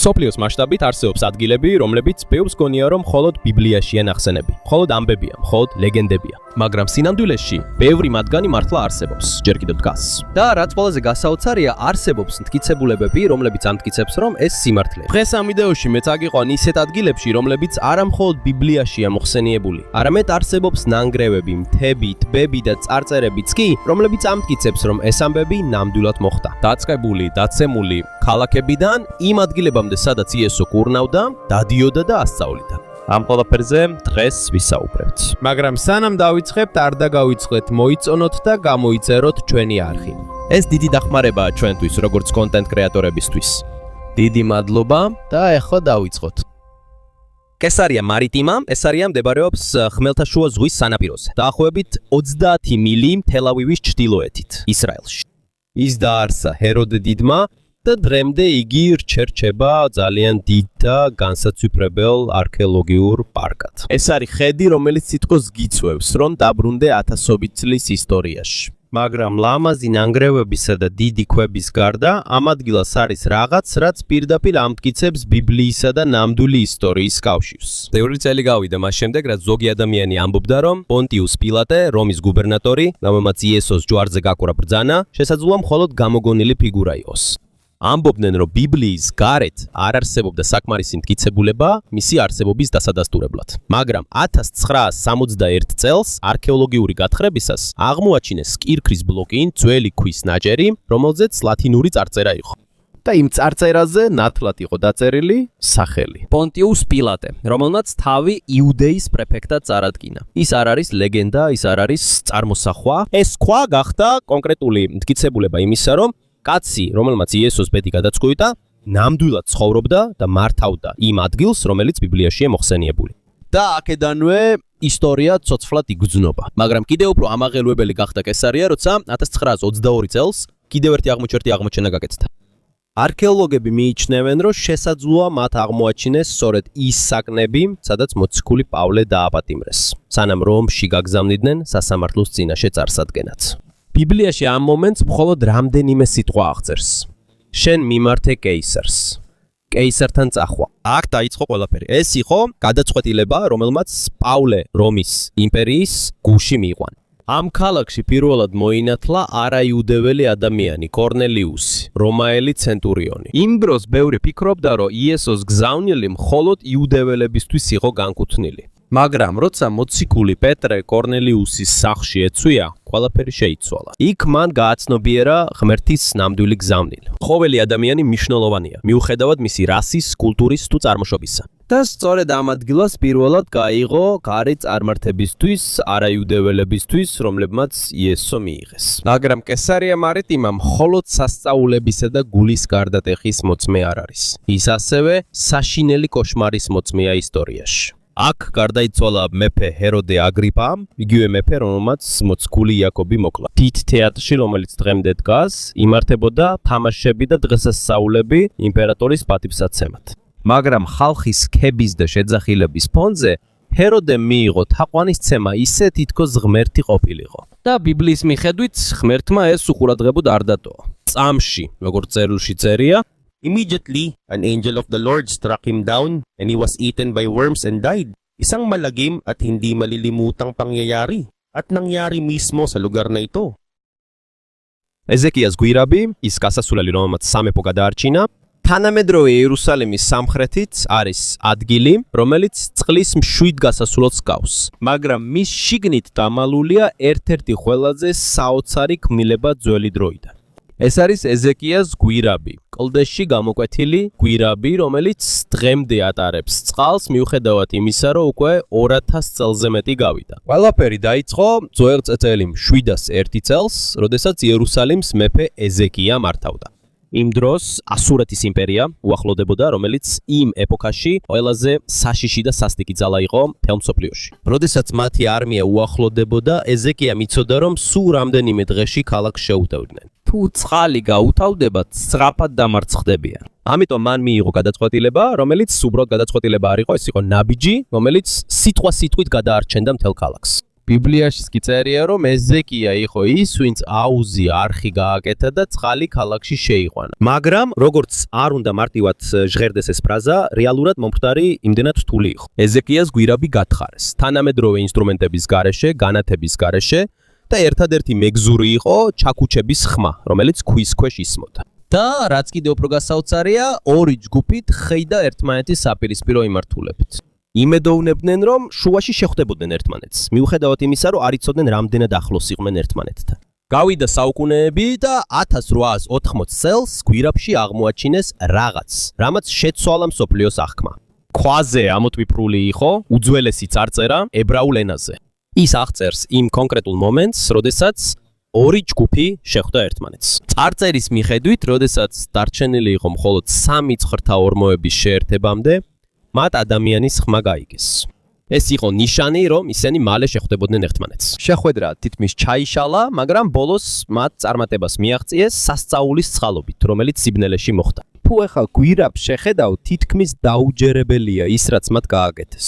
მსოფლიოს მასშტაბით არსებობს ადგილები, რომლებიც ბევრს გონია, რომ მხოლოდ ბიბლიაშია ნახსენები, მხოლოდ ამბებია, მხოლოდ ლეგენდებია. მაგრამ სინამდვილეში ბევრი მათგანი მართლა არსებობს, ჯერ კიდევ დგას. და რაც ყველაზე გასაოცარია, არსებობს მტკიცებულებები, რომლებიც ამტკიცებს, რომ ეს სიმართლეა. დღეს ამ ვიდეოში მეც აგიყვან ისეთ ადგილებში, რომლებიც არა მხოლოდ ბიბლიაშია მოხსენიებული, არამედ არსებობს ნანგრევები, მთები, ტბები და წარწერებიც კი, რომლებიც ამტკიცებს, რომ ეს ამბები ნამდვილად მოხდა. დაწყებული, დაცემული ქალაქებიდან იმ ადგილებამდე, სადაც იესო კურნავდა, დადიოდა და ასწავლიდა. ამ ყველაფერზე დღეს ვისაუბრებთ. მაგრამ სანამ დავიწყებთ, არ დაგავიწყეთ მოიწონოთ და გამოიწეროთ ჩვენი არხი. ეს დიდი დახმარებაა ჩვენთვის, როგორც კონტენტ კრეატორებისთვის. დიდი მადლობა და ახლა დავიწყოთ. კესარია მარიტიმა, ეს არენა მდებარეობს ხმელთაშუა ზღვის სანაპიროზე, დაახლოებით 30 მილი თელ-ავივის ჩრდილოეთით, ისრაელში. ის დაარსა ჰეროდე დიდმა და დღემდე იგი რჩება ძალიან დიდ და განსაცვიფრებელ არქეოლოგიურ პარკად. ეს არის ხედი, რომელიც თითქოს გიწვევს, რომ დაბრუნდე ათასობით წლის ისტორიაში. მაგრამ ლამაზი ნანგრევებისა და დიდი ქვების გარდა, ამ ადგილას არის რაღაც, რაც პირდაპირ ამტკიცებს ბიბლიისა და ნამდვილი ისტორიის კავშირს. ბევრი წელი გავიდა მას შემდეგ, რაც ზოგი ადამიანი ამბობდა, რომ პონტიუს პილატე, რომის გუბერნატორი, რომელმაც იესოს ჯვარზე გაკვრა ბრძანა, შესაძლოა მხოლოდ გამოგონილი ფიგურა იყოს. ამბობდნენ, რომ ბიბლიის გარეთ არ არსებობდა საკმარისი მტკიცებულება მისი არსებობის დასადასტურებლად. მაგრამ 1961 წელს არქეოლოგიური გათხრებისას აღმოაჩინეს კირქვის ბლოკი, ძველი ქვის ნაჭერი, რომელზეც ლათინური წარწერა იყო. და იმ წარწერაზე ნათლად იყო დაწერილი სახელი. პონტიუს პილატე, რომელმაც თავი იუდეის პრეფექტად წარადგინა. ის არ არის ლეგენდა, ის არ არის წარმოსახვა. ეს ქვა გახდა კონკრეტული მტკიცებულება იმისა, რომ კაცი, რომელმაც იესოს ბედი გადაწყვიტა, ნამდვილად ცხოვრობდა და მართავდა იმ ადგილს, რომელიც ბიბლიაშია მოხსენიებული. და აქედანვე ისტორია ცოცხლად იგრძნობა. მაგრამ კიდევ უფრო ამაღელვებელი გახდა კესარია, როცა 1922 წელს კიდევ ერთი აღმოჩენა გაკეთდა. არქეოლოგები მიიჩნევენ, რომ შესაძლოა მათ აღმოაჩინეს სწორედ ის საკნები, სადაც მოციქული პავლე დააპატიმრეს, სანამ რომში გაგზავნიდნენ სასამართლოს წინაშე წარსადგენად. ბიბლიაში ამ მომენტს მხოლოდ რამდენიმე სიტყვა აღწერს. შენ მიმართე კეისარს. კეისართან წახვა. აქ დაიწყო ყველაფერი. ეს იყო გადაწყვეტილება, რომელმაც პავლე რომის იმპერიის გულში მიიყვანა. ამ ქალაქში პირველად მოინათლა არაიუდეველი ადამიანი, კორნელიუსი, რომაელი ცენტურიონი. იმ დროს ბევრი ფიქრობდა, რომ იესოს გზავნილი მხოლოდ იუდეველებისთვის იყო განკუთვნილი. მაგრამ როცა მოციქული პეტრე კორნელიუსის სახლში ეცვია, ყველაფერი შეიცვალა. იქ მან გააცნობიერა ღმერთის ნამდვილი გზავნილი. ყოველი ადამიანი მნიშვნელოვანია, მიუხედავად მისი რასის, კულტურის თუ წარმოშობისა. და სწორედ ამ ადგილას პირველად გაიღო კარი წარმართებისთვის, არაიუდეველებისთვის, რომლებმაც იესო მიიღეს. მაგრამ კესარია მარიტიმა მხოლოდ სასწაულებისა და გულის გარდატეხის მოწმე არ არის. ის ასევე საშინელი კოშმარის მოწმეა ისტორიაში. აქ გარდაიცვალა მეფე ჰეროდე აგრიპამ, იგივე მეფე, რომელმაც მოციქული იაკობი მოკლა. დიდ თეატრში, რომელიც დღემდე დგას, იმართებოდა თამაშები და დღესასწაულები იმპერატორის პატივსაცემად. მაგრამ ხალხის ქების და შეძახილების ფონზე ჰეროდემ მიიღო თაყვანისცემა ისე, თითქოს ღმერთი ყოფილიყო. და ბიბლიის მიხედვით ღმერთმა ეს უყურადღებოდ არ დატოვა. წამში, როგორც წერილში წერია, Immediately, an angel of the Lord struck him down, and he was eaten by worms and died. Isang malagim at hindi malilimutang pangyayari, at nangyari mismo sa lugar na ito. Ezekias გვირაბი, ის გასასვლელი, რომელმაც სამეფო გადაარჩინა, თანამედროვე იერუსალიმის სამხრეთით არის ადგილი, რომელიც წყლის მშვიდ გასასვლელს გავს. მაგრამ მის შიგნით დამალულია ერთ-ერთი ყველაზე საოცარი ქმნილება ძველი დროიდან. ეს არის ეზეკიას გვირაბი, კლდეში გამოკვეთილი გვირაბი, რომელიც დღემდე ატარებს წყალს, მიუხედავად იმისა, რომ უკვე 2000 წელზე მეტი გავიდა. ყველაფერი დაიწყო ძველ წელი 701 წელს, როდესაც იერუსალიმს მეფე ეზეკია მართავდა. იმ დროს ასურეთის იმპერია უახლოვდებოდა, რომელიც იმ ეპოქაში ყველაზე საშიში და სასტიკი ძალა იყო მთელ მსოფლიოში. როდესაც მათი არმია უახლოვდებოდა, ეზეკია მიცოდა, რომ სულ რამდენიმე დღეში ქალაქს შეუტევდნენ. თუ წყალი გაუთავდებათ, სწრაფად დამარცხდებიან. ამიტომ მან მიიღო გადაწყვეტილება, რომელიც უბრალოდ გადაწყვეტილება არ იყო, ეს იყო ნაბიჯი, რომელიც სიტყვა-სიტყვით გადაარჩენდა მთელ ქალაქს. ბიბლიაშიც კი წერია, რომ ეზეკია იყო ის, ვინც აუზი არხი გააკეთა და წყალი ქალაქში შეიყვანა. მაგრამ როგორც არ უნდა მარტივად ჟღერდეს ეს ფრაზა, რეალურად მომხდარი იმდენად რთული იყო. ეზეკიას გვირაბი გათხარეს, თანამედროვე ინსტრუმენტების გარეშე, განათების გარეშე და ერთადერთი მეგზური იყო ჩაქუჩების ხმა, რომელიც ქვის ქვეშ ისმოდა. და რაც კიდევ უფრო გასაოცარია, ორი ჯგუფით ხეიდა ერთმანეთის საპირისპირო იმართულებით. იმედოვნებდნენ, რომ შუაში შეხვდებოდნენ ერთმანეთს, მიუხედავად იმისა, რომ არ იცოდნენ რამდენად ახლოს იყვნენ ერთმანეთთან. გავიდა საუკუნეები და 1880 წელს გვირაბში აღმოაჩინეს რაღაც, რამაც შეცვალა მსოფლიოს აღქმა. ქვაზე ამოტვიფრული იყო უძველესი წარწერა ებრაულ ენაზე. ის აღწერს იმ კონკრეტულ მომენტს, როდესაც ორი ჯგუფი შეხვდა ერთმანეთს. წარწერის მიხედვით, როდესაც დარჩენილი იყო მხოლოდ 3 ცხრთა ორმოების შეერთებამდე, მათ ადამიანის ხმა გაიგეს. ეს იყო ნიშანი, რომ ისინი მალე შეხვდებოდნენ ერთმანეთს. შეხვედრა თითქმის ჩაიშალა, მაგრამ ბოლოს მათ წარმატებას მიაღწიეს სასწაულის წყალობით, რომელიც სიბნელეში მოხდა. თუ ეხლა გვირაბს შეხედავ, თითქმის დაუჯერებელია ის, რაც მათ გააკეთეს.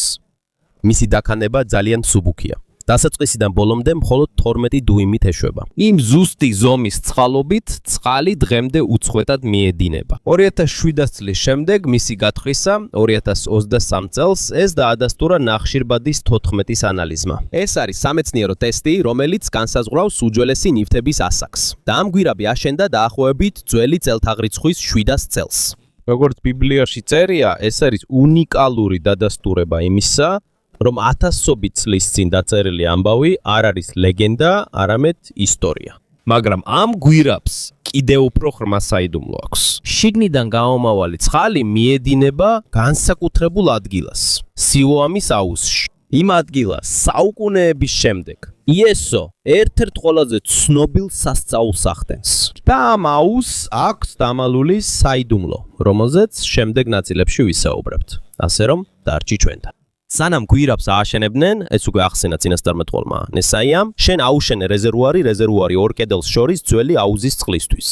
მისი დაქანება ძალიან მსუბუქია. დასაწყისიდან ბოლომდე მხოლოდ 12 დუიმით ეშვება. იმ ზუსტი ზომის წყალობით წყალი დღემდე უწყვეტად მიედინება. 2007 წლის შემდეგ მისი გათხრისა 2023 წელს ეს დაადასტურა ნახშირბადის 14-ის ანალიზმა. ეს არის სამეცნიერო ტესტი, რომელიც განსაზღვრავს უძველესი ნივთების ასაკს. და ამ გვირაბი აშენდა დაახლოებით ძველი წელთაღრიცხვის 700 წელს. როგორც ბიბლიაში წერია, ეს არის უნიკალური დადასტურება იმისა, რომ 1000-ობით წლის წინ დაწერილი ამბავი არ არის ლეგენდა, არამედ ისტორია. მაგრამ ამ გვირაბს კიდევ უფრო ღრმა საიდუმლო აქვს. შიგნიდან გამომავალი წყალი მიედინება განსაკუთრებულ ადგილას, სილოამის აუზში. იმ ადგილას საუკუნეების შემდეგ იესო ერთ-ერთ ყველაზე ცნობილ სასწაულს ახდენს. და ამ აუზს აქვს დამალული საიდუმლო, რომელზეც შემდეგ ნაწილებში ვისაუბრებთ. ასე რომ, დარჩი ჩვენთან. სანამ გვირაბს ააშენებდნენ, ეს უკვე ახსენა წინასწარმეტყველმა ნესაიამ, შენ აუშენე რეზერვუარი ორ კედელს შორის ძველი აუზის წყლისთვის.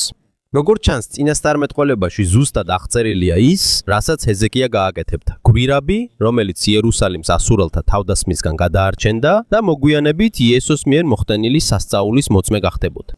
როგორც ჩანს, წინასწარმეტყველებაში ზუსტად აღწერილია ის, რასაც ეზეკია გააკეთებდა. გვირაბი, რომელიც იერუსალიმს ასურელთა თავდასხმისგან გადაარჩენდა და მოგვიანებით იესოს მიერ მოხდენილი სასწაულის მოწმე გახდებოდა.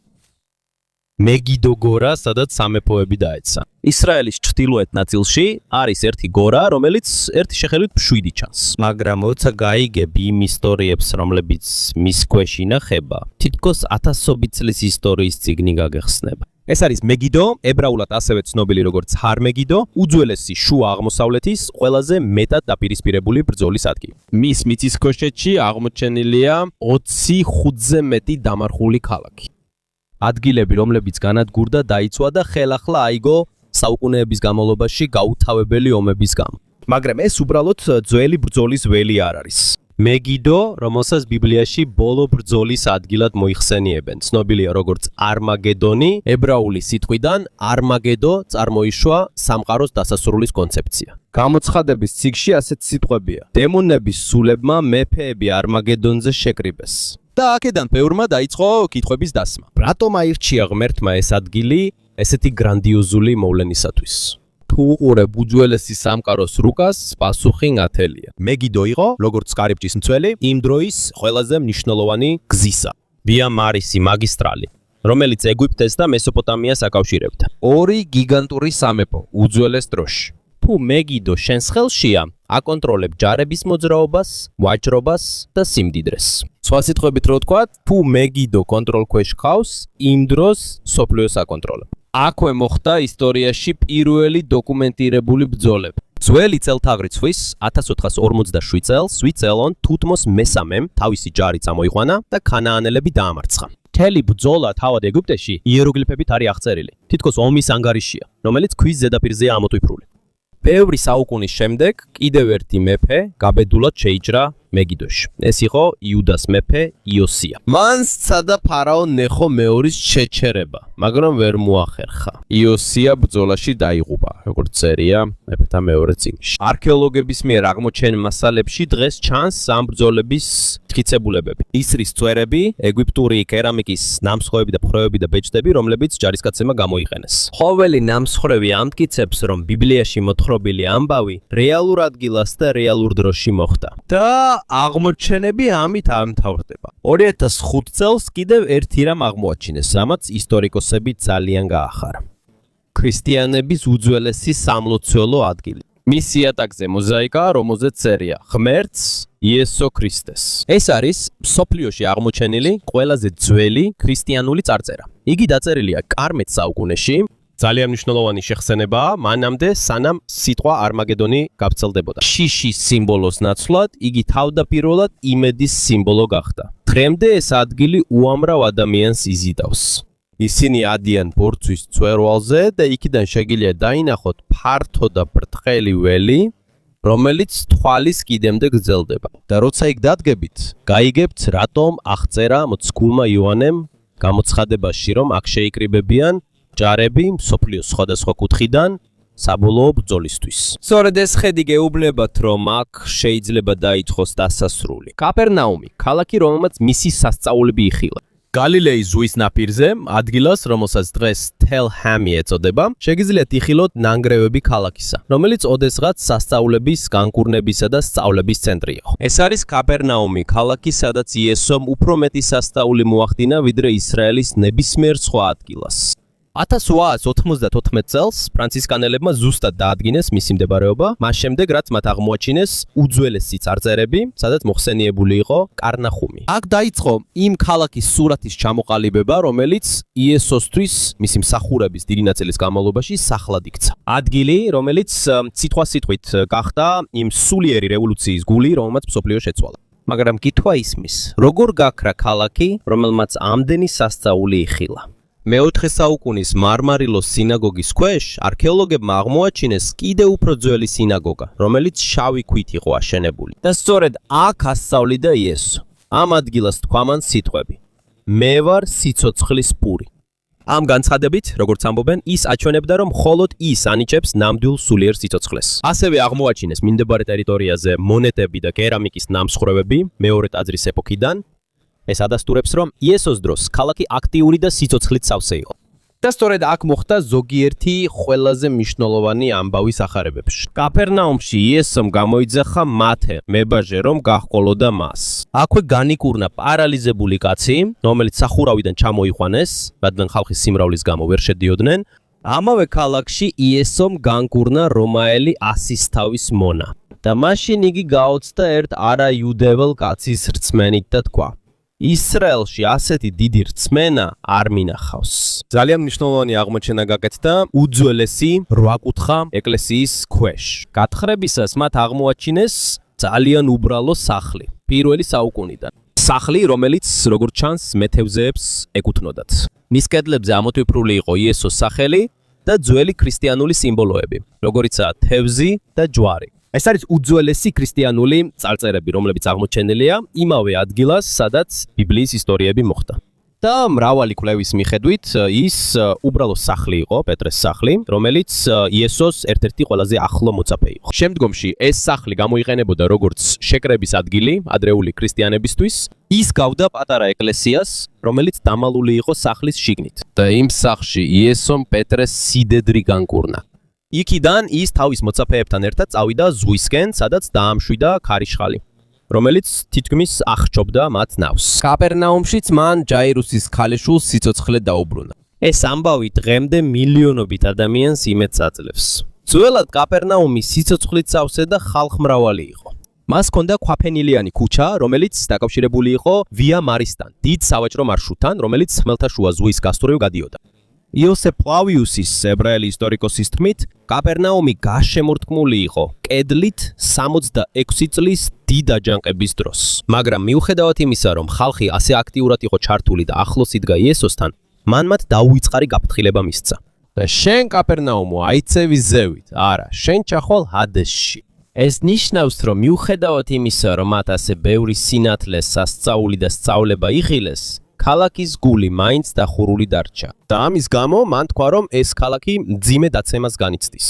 მეგიდო გორა, სადაც სამეფოები დაეცა. ისრაელის ჩრდილოეთ ნაწილში არის ერთი გორა, რომელიც ერთი შეხედვით მშვიდი ჩანს. მაგრამ როცა გაიგებ იმ ისტორიებს, რომლებიც მის ქვეშ ინახება, თითქოს 1000-ობით წლის ისტორიის წიგნი გაგეხსნება. ეს არის მეგიდო, ებრაულად ასევე ცნობილი როგორც ჰარმეგიდო, უძველესი შუა აღმოსავლეთის ყველაზე მეტად დაპირისპირებული ბრძოლის ადგილი. მის მიწისქვეშეთში აღმოჩენილია 25-ზე მეტი დამარხული ქალაქი. ადგილები, რომლებიც განადგურდა, დაიცვა და ხელახლა აიგო საუკუნეების განმავლობაში გაუთავებელი ომების გამო. მაგრამ ეს უბრალოდ ძველი ბრძოლის ველი არ არის. მეგიდო, რომელსაც ბიბლიაში ბოლო ბრძოლის ადგილად მოიხსენიებენ, ცნობილია როგორც არმაგედონი, ებრაული სიტყვიდან არმაგედო წარმოიშვა სამყაროს დასასრულის კონცეფცია. გამოცხადების წიგნში ასეთ სიტყვებია: დემონების სულებმა მეფეები არმაგედონზე შეკრიბეს. და აქედან ბევრმა დაიწყო კითხვების დასმა. რატომ აირჩია ღმერთმა ეს ადგილი ესეთი გრანდიოზული მოვლენისათვის? თუ უყურებ უძველესი სამყაროს რუკას, პასუხი ნათელია. მეგიდო იყო, როგორც კარიბჭის მცველი, იმ დროის ყველაზე მნიშვნელოვანი გზისა, ვია მარისი მაგისტრალი, რომელიც ეგვიპტეს და მესოპოტამიას აკავშირებდა. ორი გიგანტური სამეფო უძველეს დროში. თუ მეგიდო შენს ხელშია, აკონტროლებ ჯარების მოძრაობას, ვაჭრობას და სიმდიდრეს. სხვა სიტყვებით რო ვთქვათ, თუ მეგიდო კონტროლქვეშ ხავს, იმ დროს სოფლიოს აკონტროლებ. აქვე მოხდა ისტორიაში პირველი დოკუმენტირებული ბრძოლები. ძველი წელთაღრიცხვის 1447 წელს ვიწელონ თუთმოს მესამემ თავისი ჯარი წამოიყვანა და ქანაანელები დაამარცხა. მთელი ბრძოლა თავად ეგვიპტეში იეროგლიფებით არის აღწერილი. თითქოს ომის ანგარიშია, რომელიც ქვის ზედაპირზეა ამოტვიფრული. ბევრი საუკუნის შემდეგ კიდევ ერთი მეფე გაბედულად შეიჭრა მეგიდოში. ეს იყო იუდას მეფე იოსია. მან სცადა ფარაონ ნეხო მეორის შეჩერება, მაგრამ ვერ მოახერხა. იოსია ბრძოლაში დაიღუპა, როგორც წერია მეფეთა მეორე წიგნში. არქეოლოგების მიერ აღმოჩენილ მასალებში დღეს ჩანს ამ ბრძოლების მტკიცებულებები. ისრის წვერები, ეგვიპტური კერამიკის ნამსხვრევები და ფხვრევები და ბეჭდები, რომლებიც ჯარისკაცებმა გამოიყენეს. ყოველი ნამსხვრევი ამტკიცებს, რომ ბიბლიაში მოთხრობილი ამბავი რეალურ ადგილას და რეალურ დროში მოხდა. და აღმოჩენები ამით ამთავრდება. 2005 წელს კიდევ ერთი რამ აღმოაჩინეს, რამაც ისტორიკოსები ძალიან გაახარა. ქრისტიანების უძველესი სამლოცველო ადგილი. მის იატაკზე მოზაიკა, რომელზეც წერია ღმერთს იესო ქრისტეს. ეს არის მსოფლიოში აღმოჩენილი ყველაზე ძველი ქრისტიანული წარწერა. იგი დაწერილია 11 საუკუნეში. ძალიან მნიშვნელოვანი შეხსენებაა, მანამდე სანამ სიტყვა არმაგედონი გავრცელდებოდა. შიშის სიმბოლოს ნაცვლად იგი თავდაპირველად იმედის სიმბოლო გახდა. დღემდე ეს ადგილი უამრავ ადამიანს იზიდავს. ისინი ადიან ბორცვის მწვერვალზე და იქიდან შეგიძლია დაინახოთ ფართო და ბრტყელი ველი, რომელიც თვალის კიდემდე გრძელდება. და როცა იქ დადგებით, გაიგებთ, რატომ აღწერა მოციქულმა იოანემ გამოცხადებაში, რომ აქ შეიკრიბებიან ჯარები მსოფლიოს სხვადასხვა კუთხიდან საბოლოო ბრძოლისთვის. სწორედ ეს ხედი გეუბნებათ, რომ აქ შეიძლება დაიწყოს დასასრული. კაპერნაუმი, ქალაქი, რომელმაც მისი სასწაულები იხილა. გალილეის ზღვის ნაპირზე, ადგილას, რომელსაც დღეს თელ-ჰამი ეწოდება, შეგიძლიათ იხილოთ ნანგრევები ქალაქისა, რომელიც ოდესღაც სასწაულების, განკურნებისა და სწავლების ცენტრი იყო. ეს არის კაპერნაუმი, ქალაქი, სადაც იესომ უფრო მეტი სასწაული მოახდინა, ვიდრე ისრაელის ნებისმიერ სხვა ადგილას. 1894 წელს ფრანცისკანელებმა ზუსტად დაადგინეს მისი მდებარეობა, მას შემდეგ რაც მათ აღმოაჩინეს უძველესი წარწერები, სადაც მოხსენიებული იყო კარნახუმი. აქ დაიწყო იმ ქალაქის სურათის ჩამოყალიბება, რომელიც იესოსთვის მისი მსახურების დიდი ნაწილის განმავლობაში სახლად იქცა. ადგილი, რომელიც სიტყვასიტყვით გახდა იმ სულიერი რევოლუციის გული, რომელმაც მსოფლიო შეცვალა. მაგრამ კითხვა ისმის, როგორ გაქრა ქალაქი, რომელმაც ამდენი სასწაული იხილა? მეოთხე საუკუნის მარმარილოს სინაგოგის ქვეშ არქეოლოგებმა აღმოაჩინეს კიდევ უფრო ძველი სინაგოგა, რომელიც შავი ქვით იყო აშენებული. და სწორედ აქ ასწავლიდა იესო. ამ ადგილას თქვამან სიტყვები: მე ვარ სიცოცხლის პური. ამ განცხადებით, როგორც ამბობენ, ის აჩვენებდა, რომ მხოლოდ ის ანიჭებს ნამდვილ სულიერ სიცოცხლეს. ასევე აღმოაჩინეს მიმდებარე ტერიტორიაზე მონეტები და კერამიკის ნამსხვრევები მეორე ტაძრის ეპოქიდან. ეს ადასტურებს, რომ იესოს დროს ქალაქი აქტიური და სიცოცხლით სავსე იყო. და სწორედ აქ მოხდა ზოგიერთი ყველაზე მნიშვნელოვანი ამბავი სახარებებში. კაპერნაუმში იესომ გამოიძახა მათე, მებაჟე, რომ გაჰყოლოდა მას. აქვე განიკურნა პარალიზებული კაცი, რომელიც სახურავიდან ჩამოიყვანეს, რადგან ხალხის სიმრავლის გამო ვერ შედიოდნენ. ამავე ქალაქში იესომ განკურნა რომაელი ასისთავის მონა. და მაშინ იგი გაოცდა ერთ არაიუდეველ კაცის რწმენით და თქვა: ისრაელში ასეთი დიდი რწმენა არ მინახავს. ძალიან მნიშვნელოვანი აღმოჩენა გაკეთდა უძველესი 8-კუთხა ეკლესიის ქვეშ. გათხრებისას მათ აღმოაჩინეს ძალიან უბრალო სახლი, პირველი საუკუნიდან. სახლი, რომელიც, როგორც ჩანს, მეთევზეებს ეკუთვნოდათ. მის კედლებზე ამოტვიფრული იყო იესოს სახელი და ძველი ქრისტიანული სიმბოლოები, როგორიცაა თევზი და ჯვარი. ეს არის უძველესი ქრისტიანული წარწერები, რომლებიც აღმოჩენილია იმავე ადგილას, სადაც ბიბლიის ისტორიები მოხდა. და მრავალი კვლევის მიხედვით ის უბრალო სახლი იყო, პეტრეს სახლი, რომელიც იესოს ერთ-ერთი ყველაზე ახლო მოწაფე იყო. შემდგომში ეს სახლი გამოიყენებოდა როგორც შეკრების ადგილი ადრეული ქრისტიანებისთვის. ის გავდა პატარა ეკლესიას, რომელიც დამალული იყო სახლის შიგნით. და იმ სახლში იესომ პეტრეს სიდედრი განკურნა. იქიდან ის თავის მოწაფეებთან ერთად წავიდა ზღვისკენ, სადაც დაამშვიდა ქარიშხალი, რომელიც თითქმის აღჭობდა მათ ნავს. კაპერნაუმშიც მან ჯაირუსის ქალიშვილს სიცოცხლე დაუბრუნა. ეს ამბავი დღემდე მილიონობით ადამიანს იმედს აძლევს. ძველად კაპერნაუმი სიცოცხლით სავსე და ხალხმრავალი იყო. მას ჰქონდა ქვაფენილიანი ქუჩა, რომელიც დაკავშირებული იყო ვია მარისთან, დიდ სავაჭრო მარშრუტთან, რომელიც ხმელთაშუა ზღვის გასწვრივ გადიოდა. იოსებ ფლავიუსის ებრაელი ისტორიკოსის თქმით, კაპერნაუმი გაშემორტკმული იყო კედლით 66 წლის დიდ აჯანყების დროს. მაგრამ მიუხედავად იმისა, რომ ხალხი ასე აქტიურად იყო ჩართული და ახლოს იდგა იესოსთან, მან მათ დაუვიწყარი გაფრთხილება მისცა. და შენ კაპერნაუმო აიწევი ზევით, არა, შენ ჩახვალ ჰადესში. ეს ნიშნავს, რომ მიუხედავად იმისა, რომ მათ ასე ბევრი სინათლე, სასწაული და სწავლება იხილეს, ქალაქის გული მაინც დახურული დარჩა. და ამის გამო მან თქვა, რომ ეს ქალაქი მძიმე დაცემას განიცდის.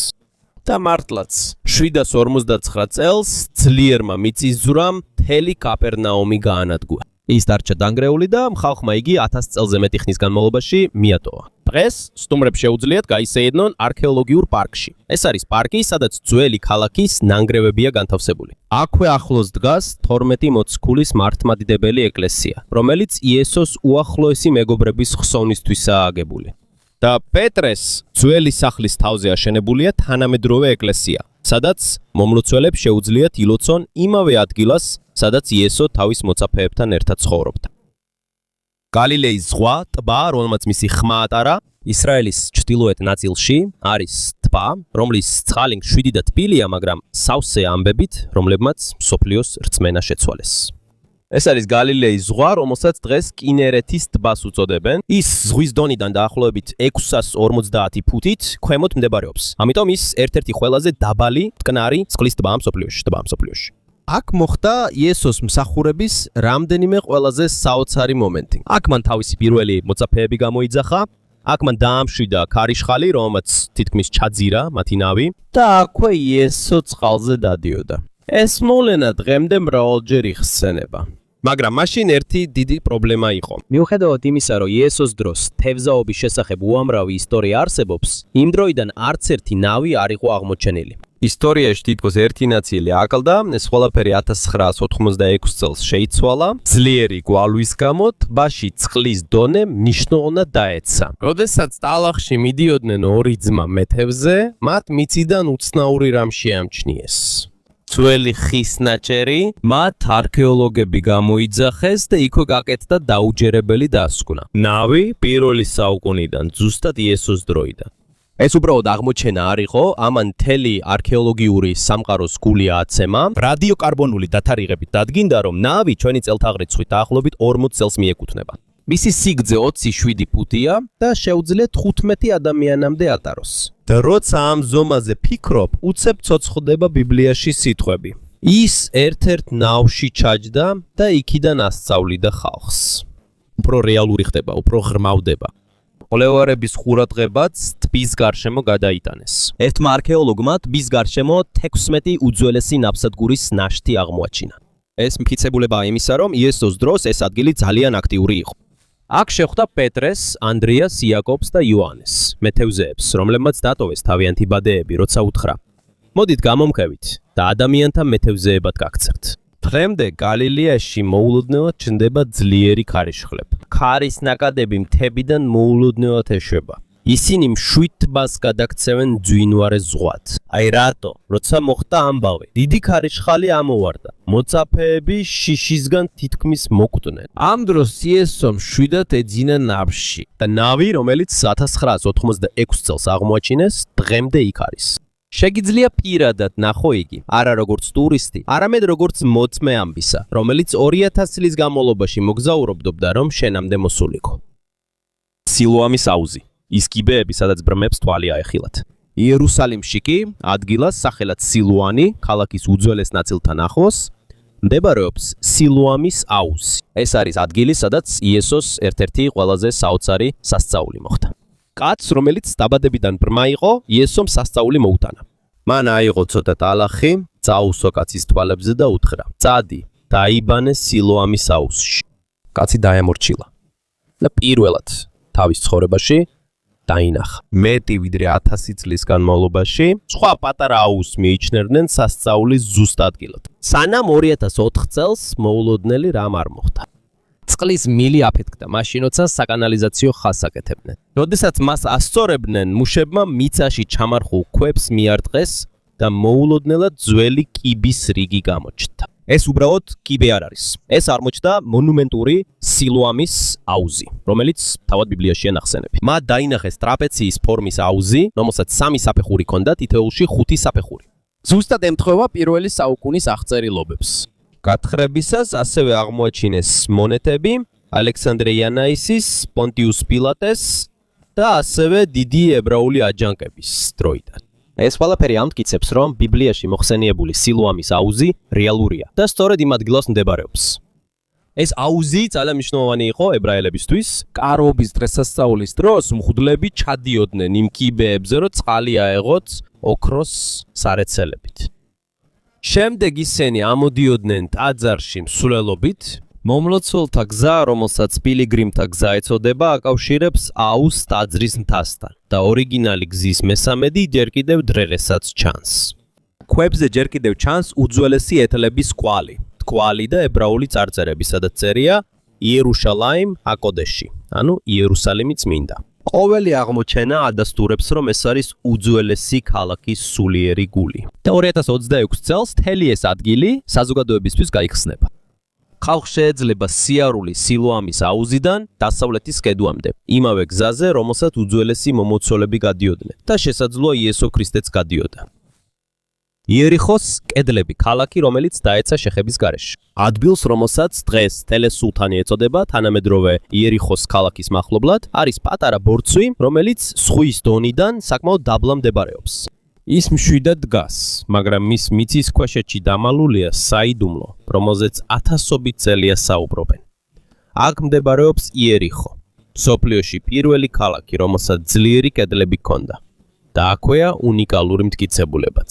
და მართლაც 759 წელს ძლიერმა მიწისძვრამ მთელი კაპერნაუმი გაანადგურა. ის დარჩა დანგრეული და ხალხმა იგი 1000 წელზე მეტი ხნის განმავლობაში მიატოვა. დღეს სტუმრებს შეუძლიათ გაისეირნონ არქეოლოგიურ პარკში. ეს არის პარკი, სადაც ძველი ქალაქის ნანგრევებია განთავსებული. აქვე ახლოს დგას 12 მოციქულის მართლმადიდებელი ეკლესია, რომელიც იესოს უახლოესი მეგობრების ხსოვნისთვისაა აგებული. და პეტრეს ძველი სახლის თავზე აშენებულია თანამედროვე ეკლესია, სადაც მომლოცველებს შეუძლიათ ილოცონ იმავე ადგილას, სადაც იესო თავის მოწაფეებთან ერთად ცხოვრობდა. გალილეის ზღვა, ტბა, რომელმაც მისი ხმა ატარა, ისრაელის ჩრდილოეთ ნაწილში არის ტბა, რომლის წყალი მშვიდი და თბილია, მაგრამ სავსე ამბებით, რომლებმაც მსოფლიოს რწმენა შეცვალეს. ეს არის გალილეის ზღვა, რომელსაც დღეს კინერეთის ტბას უწოდებენ. ის ზღვის დონიდან დაახლოებით 650 ფუტით ქვემოთ მდებარეობს. ამიტომ ის ერთ-ერთი ყველაზე დაბალი მტკნარი წყლის ტბაა მსოფლიოში. აქ მოხდა იესოს მსახურების რამდენიმე ყველაზე საოცარი მომენტი. აქ მან თავისი პირველი მოწაფეები გამოიძახა, აქ მან დაამშვიდა ქარიშხალი, რომელმაც თითქმის ჩაძირა მათი ნავი და აქვე იესო წყალზე დადიოდა. ეს მოვლენა დღემდე მრავალჯერ იხსენება. მაგრამ მაშინ ერთი დიდი პრობლემა იყო. მიუხედავად იმისა, რომ იესოს დროს თევზაობის შესახებ უამრავი ისტორია არსებობს, იმ დროიდან არც ერთი ნავი არ იყო აღმოჩენილი. ისტორიაში თითქოს ერთი ნაწილი აკლდა, ეს ყველაფერი 1986 წელს შეიცვალა. ძლიერი გვალვის გამო ტბაში წყლის დონე მნიშვნელოვნად დაეცა. როდესაც ტალახში მიდიოდნენ ორი ძმა მეთევზე, მათ მიწიდან უცნაური რამ შეამჩნიეს. ძველი ხის ნაჭერი, მათ არქეოლოგები გამოიძახეს და იქვე გაკეთდა დაუჯერებელი დასკვნა. ნავი პირველი საუკუნიდან, ზუსტად იესოს დროიდან. ეს უბრალოდ აღმოჩენა არ იყო, ამან მთელი არქეოლოგიური სამყაროს გული ააცემა. რადიოკარბონული დათარიღებით დადგინდა, რომ ნავი ჩვენი წელთაღრიცხვით დაახლოებით 40 წელს მიეკუთვნება. მისი სიგრძე 27 ფუტია და შეუძლია 15 ადამიანამდე ატაროს. და როცა ამ ზომაზე ფიქრობ, უცებ ცოცხლდება ბიბლიაში სიტყვები. ის ერთ-ერთ ნავში ჩაჯდა და იქიდან ასწავლიდა ხალხს. უფრო რეალური ხდება, უფრო ღრმავდება. მკვლევარების ყურადღებაც ტბის გარშემო გადაიტანეს. ერთმა არქეოლოგმა ტბის გარშემო 16 უძველესი ნავსადგურის ნაშთი აღმოაჩინა. ეს მტკიცებულებაა იმისა, რომ იესოს დროს ეს ადგილი ძალიან აქტიური იყო. აქ შეხვდა პეტრეს, ანდრიას, იაკობს და იოანეს, მეთევზეებს, რომლებმაც დატოვეს თავიანთი ბადეები, როცა უთხრა: მოდით გამომქევით და ადამიანთა მეთევზეებად გაქცევთ. დღემდე გალილეაში მოულოდნელად ჩნდება ძლიერი ქარიშხლები. ქარის ნაკადები მთებიდან მოულოდნელად ეშვება. ისინი მშვიდ ტბას გადაქცევენ ძვინვარე ზღვად. აი რატო? როცა მოხდა ამბავი, დიდი ქარიშხალი ამოვარდა. მოწაფეები შიშისგან თითქმის მოკვდნენ. ამ დროს იესო მშვიდად ეძინა ნავში და ნავი, რომელიც 1986 წელს აღმოაჩინეს, დღემდე იქ არის. შეგიძლია პირადად ნახო იგი, არა როგორც ტურისტი, არამედ როგორც მოწმე ამბისა, რომელიც 2000 წლის განმავლობაში მოგზაურობდა, რომ შენამდე მოსულიყო. სილოამის აუზი. ის კიბეები, სადაც ბრმებს თვალი აეხილათ. იერუსალიმში კი, ადგილას სახელად სილოანი, ქალაქის უძველეს ნაწილთან ახლოს, მდებარეობს სილოამის აუზი. ეს არის ადგილი, სადაც იესოს ერთ-ერთი ყველაზე საოცარი სასწაული მოხდა. კაცს, რომელიც დაბადებიდან ბრმა იყო, იესომ სასწაული მოუტანა. მან აიღო ცოტა ტალახი, წაუსო კაცის თვალებზე და უთხრა: წადი, დაიბანე სილოამის აუზში. კაცი დაემორჩილა და პირველად თავის ცხოვრებაში დაინახა. მეტი ვიდრე 1000 წლის განმავლობაში სხვა პატარა აუზს მიიჩნევდნენ სასწაულის ზუსტ ადგილად. სანამ 2004 წელს მოულოდნელი რამ არ მოხდა. წყლის მილი აფეთქდა, მაშინ როცა საკანალიზაციო ხაზს აკეთებდნენ. როდესაც მას ასწორებდნენ, მუშებმა მიწაში ჩამარხულ ქვებს მიარტყეს და მოულოდნელად ძველი კიბის რიგი გამოჩნდა. ეს უბრალოდ კიბე არ არის. ეს აღმოჩნდა მონუმენტური სილოამის აუზი, რომელიც თავად ბიბლიაშია ნახსენები. მათ დაინახეს ტრაპეციის ფორმის აუზი, რომელსაც 3 საფეხური ჰქონდა, თითოეულში 5 საფეხური. ზუსტად ემთხვევა პირველი საუკუნის აღწერილობებს. გათხრებისას ასევე აღმოაჩინეს მონეტები ალექსანდრე იანაისის, პონტიუს პილატეს და ასევე დიდი ებრაული აჯანყების დროიდან. ეს ყველაფერი ამტკიცებს, რომ ბიბლიაში მოხსენიებული სილოამის აუზი რეალურია და სწორედ იმ ადგილას მდებარეობს. ეს აუზი ძალიან მნიშვნელოვანი იყო ებრაელებისთვის. კარობის დღესასწაულის დროს მღვდლები ჩადიოდნენ იმ კიბეებზე, რომ წყალი აეღოთ ოქროს სარეცელებით. შემდეგ ისინი ამოდიოდნენ ტაძარში მსვლელობით, მომლოცველთა გზა, რომელსაც პილიგრიმთა გზა ეწოდება, აკავშირებს აუს ტაძრის მთასთან და ორიგინალი გზის მესამედი ჯერ კიდევ დღეღესაც ჩანს. ქვებზე ჯერ კიდევ ჩანს უძველესი ეთლების კვალი. კვალი და ებრაული წარწერები, სადაც წერია იერუშალაიმ აკოდეში, ანუ იერუსალიმი წმინდა. ყოველი აღმოჩენა ადასტურებს, რომ ეს არის უძველესი ქალაქის სულიერი გული. და 2026 წელს მთელი ეს ადგილი საზოგადოებისთვის გაიხსნება. ხალხს შეეძლება სიარული სილოამის აუზიდან დასავლეთის კედვამდე, იმავე გზაზე, რომელსაც უძველესი მომლოცველები გადიოდნენ და შესაძლოა იესო ქრისტეც გადიოდა. იერიხოს კედლები, ქალაქი, რომელიც დაეცა შეხების გარეშე. ადგილს, რომელსაც დღეს თელესულთანი ეწოდება, თანამედროვე იერიხოს ქალაქის მახლობლად, არის პატარა ბორცვი, რომელიც ზღვის დონიდან საკმაოდ დაბლა მდებარეობს. ის მშვიდად დგას, მაგრამ მის მიწის ქვეშეთში დამალულია საიდუმლო, რომელზეც ათასობით წელია საუბრობენ. აქ მდებარეობს იერიხო, მსოფლიოში პირველი ქალაქი, რომელსაც ძლიერი კედლები ჰქონდა და აქვეა უნიკალური მტკიცებულებაც.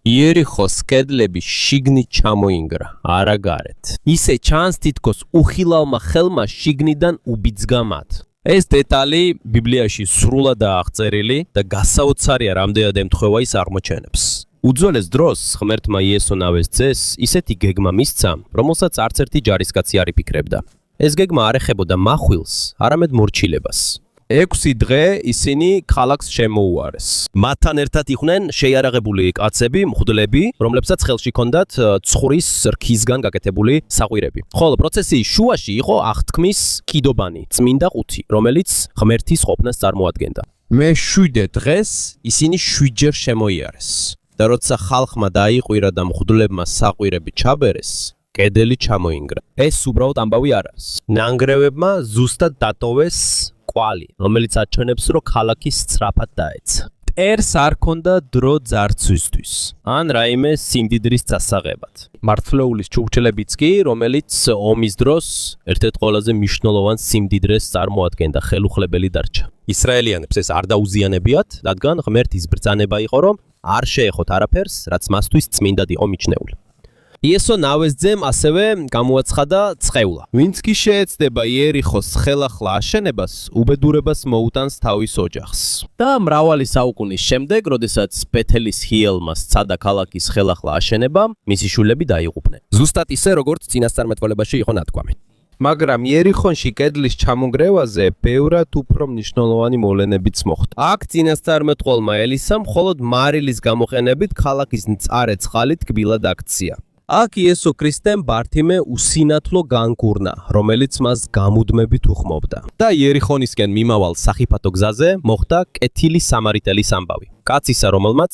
იერიხოს კედლები შიგნით ჩამოინგრა, არა გარეთ. ისე ჩანს თითქოს უხილავმა ხელმა შიგნიდან უბიძგა მათ. ეს დეტალი ბიბლიაში სრულადაა აღწერილი და გასაოცარია რამდენად ემთხვევა ის აღმოჩენებს. უძველეს დროს ღმერთმა იესო ნავეს ძეს ისეთი გეგმა მისცა, რომელსაც არც ერთი ჯარისკაცი არ იფიქრებდა. ეს გეგმა არ ეხებოდა מחვილს, არამედ მორჩილებას. 6 დღე ისინი ქალაქს შემოუარეს. მათთან ერთად იყვნენ შეიარაღებული კაცები, მღვდლები, რომლებსაც ხელში ჰქონდათ ცხურის რქისგან გაკეთებული საყვირები. ხოლო პროცესიის შუაში იყო აღთქმის კიდობანი, წმინდა ყუთი, რომელიც ღმერთის ყოფნას წარმოადგენდა. მე-7 დღეს ისინი 7-ჯერ შემოიარეს. და როცა ხალხმა დაიყვირა და მღვდლებმა საყვირები ჩაბერეს, კედელი ჩამოინგრა. ეს უბრალოდ ამბავი არ არის. ნანგრევებმა ზუსტად დატოვეს კვალი, რომელიც აჩვენებს, რომ ქალაქი სწრაფად დაეცა. მტერს არ ქონდა დრო ძარცვისთვის, ან რაიმე სიმდიდრის წასაღებად. მართლეულის ჩურჩლებიც კი, რომელიც ომის დროს ერთ-ერთ ყველაზე მნიშვნელოვან სიმდიდრეს წარმოადგენდა, ხელუხლებელი დარჩა. ისრაელიანებს ეს არ დაუზიანებიათ, რადგან ღმერთის ბრძანება იყო, რომ არ შეეხოთ არაფერს, რაც მასთვის წმინდად იყო მიჩნეული. იესო ნავეს ძემ ასევე გამოაცხადა წყევლა. ვინც კი შეეცდება იერიხოს ხელახლა აშენებას, უბედურებას მოუტანს თავის ოჯახს. და მრავალი საუკუნის შემდეგ, როდესაც ბეთელის ჰიელმა სცადა ქალაქის ხელახლა აშენება, მისი შვილები დაიღუპნენ. ზუსტად ისე, როგორც წინასწარმეტყველებაში იყო ნათქვამი. მაგრამ იერიხონში კედლის ჩამონგრევაზე ბევრად უფრო მნიშვნელოვანი მოვლენებიც მოხდა. აქ წინასწარმეტყველმა ელისამ მხოლოდ მარილის გამოყენებით ქალაქის მწარე წყალი თკბილად აქცია. აქ იესო ქრისტემ ბართიმე უსინათლო განკურნა, რომელიც მას გამუდმებით უხმობდა. და იერიხონისკენ მიმავალ სახიფათო გზაზე მოხდა კეთილი სამარიტელის ამბავი. კაცისა, რომელმაც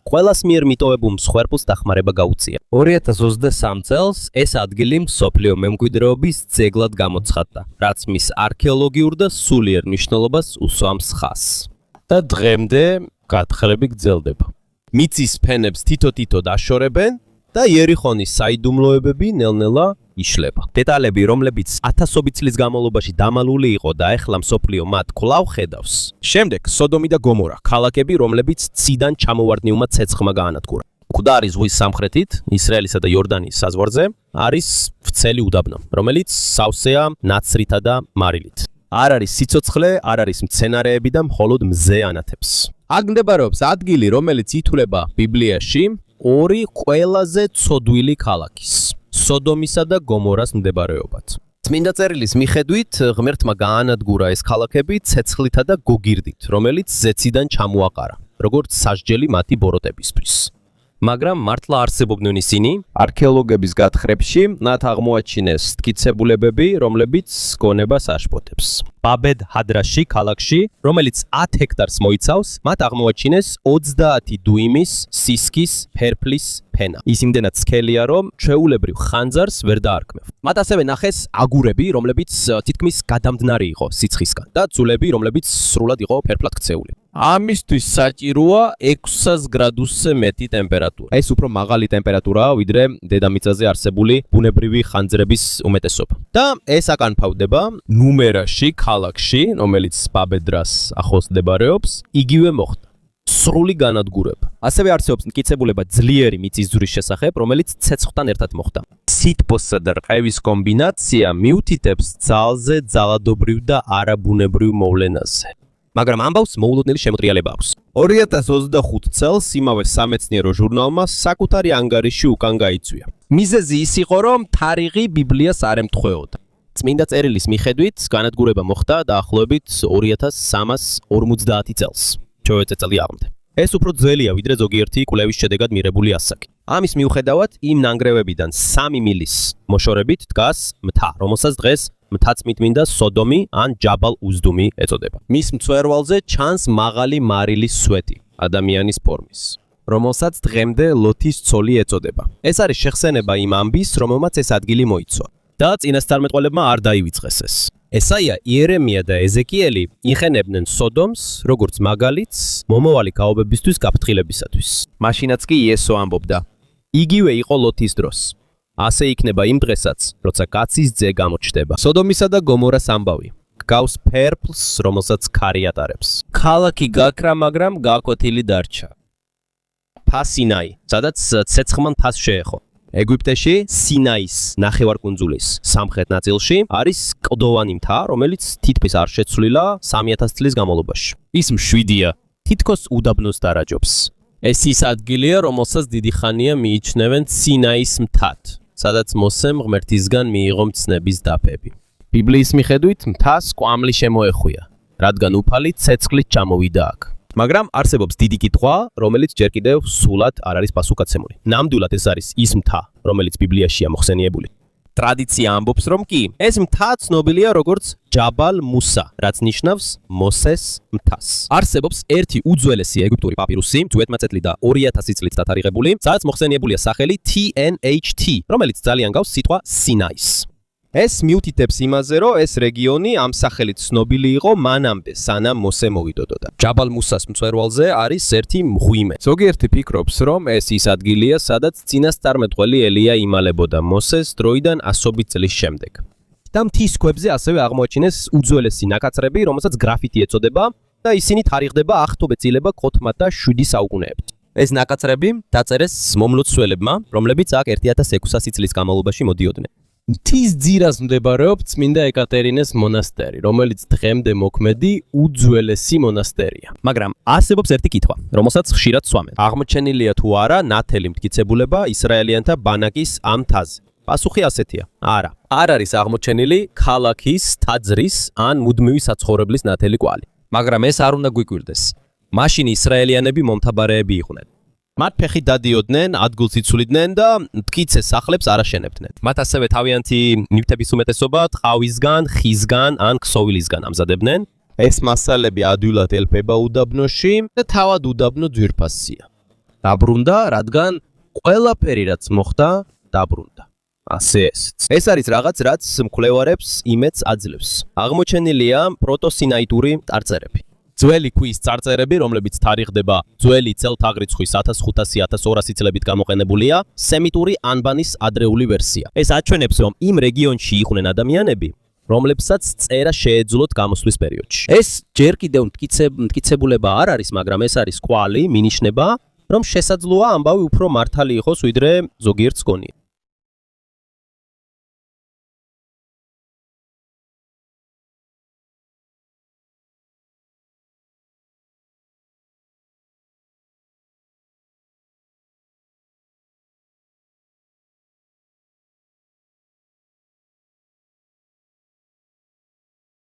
ყველას მიერ მიტოვებულ მსხვერპლს დახმარება გაუწია. 2023 წელს ეს ადგილი მსოფლიო მემკვიდრეობის ძეგლად გამოცხადდა, რაც მის არქეოლოგიურ და სულიერ მნიშვნელობას უსვამს ხაზს. და დღემდე გათხრები გრძელდება. მიწის ფენებს თითო-თითო დაშორებენ და იერიხონის საიდუმლოებები ნელ-ნელა იშლება. დეტალები, რომლებიც ათასობით წლის განმავლობაში დამალული იყო და ახლა მსოფლიო მათ კვლავ ხედავს. შემდეგ სოდომი და გომორა, ქალაქები, რომლებიც ციდან ჩამოვარდნიუმა ცეცხლმა გაანადგურა. მკვდარი ზღვის სამხრეთით, ისრაელისა და იორდანიის საზღვარზე, არის ვრცელი უდაბნო, რომელიც სავსეა ნაცრითა და მარილით. არ არის სიცოცხლე, არ არის მცენარეები და მხოლოდ მზე ანათებს. აქ მდებარეობს ადგილი, რომელიც ითვლება ბიბლიაში ორი ყველაზე ცოდვილი ქალაქის, სოდომისა და გომორას მდებარეობად. წმინდა წერილის მიხედვით, ღმერთმა გაანადგურა ეს ქალაქები ცეცხლითა და გოგირდით, რომელიც ზეციდან ჩამოაყარა, როგორც სასჯელი მათი ბოროტებისთვის. მაგრამ მართლა არსებობდნენ ისინი, არქეოლოგების გათხრებში მათ აღმოაჩინეს მტკიცებულებები, რომლებიც გონებას აშფოთებს. ბაბედ ჰადრაში, ქალაქში, რომელიც 10 ჰექტარს მოიცავს, მათ აღმოაჩინეს 30 დუიმის სისქის ფერფლის ფენა. ის იმდენად სქელია, რომ ჩვეულებრივ ხანძარს ვერ დაარქმევ. მათ ასევე ნახეს აგურები, რომლებიც თითქმის გადამდნარი იყო სიცხისგან და ძულები, რომლებიც სრულად იყო ფერფლად ქცეული. ამისთვის საჭიროა 600 გრადუსზე მეტი ტემპერატურა. ეს უფრო მაღალი ტემპერატურაა, ვიდრე დედამიწაზე არსებული ბუნებრივი ხანძრების უმეტესობა. და ეს აკანფავდება ნუმერაში, ქალაქში, რომელიც ბაბედრას ახლოს მდებარეობს, იგივე მოხდა. სრული განადგურება. ასევე არსებობს მტკიცებულება ძლიერი მიწისძვრის შესახებ, რომელიც ცეცხლთან ერთად მოხდა. სითბოსა და რყევის კომბინაცია მიუთითებს ძალზე ძალადობრივ და არაბუნებრივ მოვლენაზე. მაგრამ ამბავს მოულოდნელი შემოტრიალება აქვს. 2025 წელს იმავე სამეცნიერო ჟურნალმა საკუთარი ანგარიში უკან გაიწვია. მიზეზი ის იყო, რომ თარიღი ბიბლიას არ ემთხვეოდა. წმინდა წერილის მიხედვით განადგურება მოხდა დაახლოებით 2350 წელს. ჩვენი წელიწადი. ეს უფრო ძველია, ვიდრე ზოგიერთი კვლევის შედეგად მიღებული ასაკი. ამის მიუხედავად, იმ ნანგრევებიდან 3 მილის მოშორებით დგას მთა, რომელსაც დღეს მთაწმინდა სოდომი ან ჯაბალ უზდუმი ეწოდება. მის მწვერვალზე ჩანს მაღალი მარილის სვეტი, ადამიანის ფორმის, რომელსაც დღემდე ლოთის ცოლი ეწოდება. ეს არის შეხსენება იმ ამბის, რომელმაც ეს ადგილი მოიცვა. და წინასწარმეტყველებმა არ დაივიწყეს ეს. ესაია, იერემია და ეზეკიელი იხენებდნენ სოდომს, როგორც მაგალითს მომავალი გაობებისთვის გაფრთხილებისათვის. მაშინაც კი იესო ამბობდა: იგივე იყო ლოთის დროს. ასე იქნება იმ დღესაც, როცა კაცის ძე გამოჩნდება. სოდომისა და გომორას ამბავი. გავს ფერფლს, რომელსაც ქარი ატარებს. ქალაქი გაქრა, მაგრამ გაკვეთილი დარჩა. ფასინაი, სადაც ცეცხლმა მთას შეეხო. ეგვიპტეში სინაის ნახევარკუნძულის სამხრეთ ნაწილში არის კლდოვანი მთა, რომელიც თითქმის არ შეცვლილა 3000 წლის განმავლობაში. ის მშვიდია, თითქოს უდაბნოს დარაჯობს. ეს ის ადგილია, რომელსაც დიდი ხანია მიიჩნევენ სინაის მთად, სადაც მოსემ ღმერთისგან მიიღო მცნების დაფები. ბიბლიის მიხედვით მთას კვამლი შემოეხვია, რადგან უფალი ცეცხლით ჩამოვიდა აქ. მაგრამ არსებობს დიდი კითხვა, რომელიც ჯერ კიდევ სულად არ არის პასუხისმგებელი. ნამდვილად ეს არის ის მთა, რომელიც ბიბლიაშია მოხსენიებული. ტრადიცია ამბობს, რომ კი, ეს მთა ცნობილია როგორც ჯაბალ მუსა, რაც ნიშნავს მოსეს მთას. არსებობს ერთი უძველესი ეგვიპტური პაპირუსი, 17 წელი და 2000 წლით დათარიღებული, სადაც მოხსენიებულია სახელი TNHT, რომელიც ძალიან გავს სიტყვა სინაის. ეს მიუთითებს იმაზე, რომ ეს რეგიონი ამ სახელით ცნობილი იყო მანამდე, სანამ მოსე მოვიდოდოდა. ჯაბალ მუსას მწვერვალზე არის ერთი მღვიმე. ზოგიერთი ფიქრობს, რომ ეს ის ადგილია, სადაც წინასწარმეტყველი ელია იმალებოდა მოსეს დროიდან ასობით წლის შემდეგ. და მთის ქვებზე ასევე აღმოაჩინეს უძველესი ნაკაცრები, რომელსაც გრაფიტი ეწოდება და ისინი თარიღდება ახტობეწილება 97 საუკუნეებით. ეს ნაკაცრები დაწერეს მომლოცველებმა, რომლებიც აქ 1600 წლის განმავლობაში მოდიოდნენ. მთის ძირას მდებარეობს წმინდა ეკატერინეს მონასტერი, რომელიც დღემდე მოქმედი უძველესი მონასტერია. მაგრამ არსებობს ერთი კითხვა, რომელსაც ხშირად სვამენ. აღმოჩენილია თუ არა ნათელი მტკიცებულება ისრაელიანთა ბანაკის ამ მთაზე? პასუხი ასეთია: არა. არ არის აღმოჩენილი ქალაქის, ტაძრის ან მუდმივი საცხოვრებლის ნათელი კვალი. მაგრამ ეს არ უნდა გვიკვირდეს. მაშინ ისრაელიანები მომთაბარეები იყვნენ. მათ ფეხით დადიოდნენ, ადგილს იცვლიდნენ და მტკიცე სახლებს არ აშენებდნენ. მათ ასევე თავიანთი ნივთების უმეტესობა ტყავისგან, ხისგან ან ქსოვილისგან ამზადებდნენ. ეს მასალები ადვილად ელფება უდაბნოში და თავად უდაბნო ძვირფასია. დაბრუნდა, რადგან ყველაფერი რაც მოხდა, დაბრუნდა. ასე ესეც. ეს არის რაღაც, რაც მკვლევარებს იმედს აძლევს. აღმოჩენილია პროტოსინაიტური წარწერები. ძველი ქვის წარწერები, რომლებიც თარიღდება ძველი წელთაღრიცხვის 1500-1200 წლებით გამოყენებულია, სემიტური ანბანის ადრეული ვერსია. ეს აჩვენებს, რომ იმ რეგიონში იყვნენ ადამიანები, რომლებსაც წერა შეეძლოთ გამოსვლის პერიოდში. ეს ჯერ კიდევ მტკიცებულება არ არის, მაგრამ ეს არის კვალი, მინიშნება, რომ შესაძლოა ამბავი უფრო მართალი იყოს, ვიდრე ზოგიერთ გონია.